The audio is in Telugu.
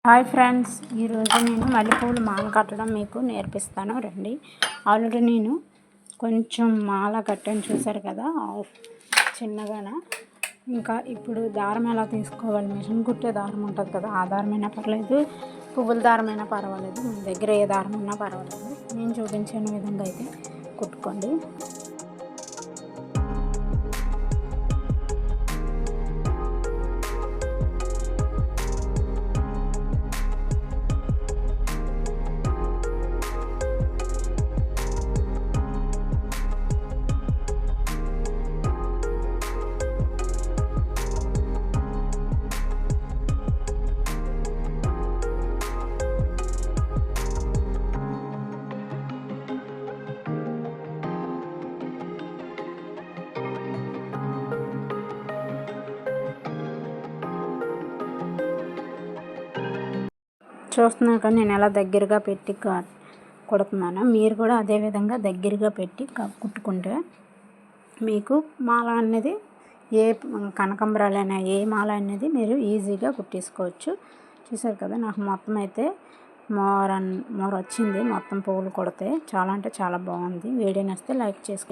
హాయ్ ఫ్రెండ్స్, ఈరోజు నేను మల్లెపూలు మాల కట్టడం మీకు నేర్పిస్తాను రండి. ఆల్రెడీ నేను కొంచెం మాల కట్టాను, చూసారు కదా చిన్నగాన. ఇంకా ఇప్పుడు దారం ఎలా తీసుకోవాలి, మిషన్ కుట్టే దారం ఉంటుంది కదా, ఆ దారమైనా పర్లేదు, పువ్వుల దారమైనా పర్వాలేదు, మీ దగ్గర ఏ దారం ఉన్నా పర్వాలేదు. నేను చూపించిన విధంగా అయితే కుట్టుకోండి. చూస్తున్నారు కానీ నేను ఎలా దగ్గరగా పెట్టి కుడుతున్నాను. మీరు కూడా అదే విధంగా దగ్గరగా పెట్టి కుట్టుకుంటే మీకు మాల అనేది ఏ కనకాంబరాలైనా ఏ మాల అనేది మీరు ఈజీగా కుట్టేసుకోవచ్చు. చూసారు కదా, నాకు మొత్తం అయితే మోర వచ్చింది. మొత్తం పువ్వులు కుడితే చాలా అంటే చాలా బాగుంది. వీడియో నచ్చితే లైక్ చేసుకోండి.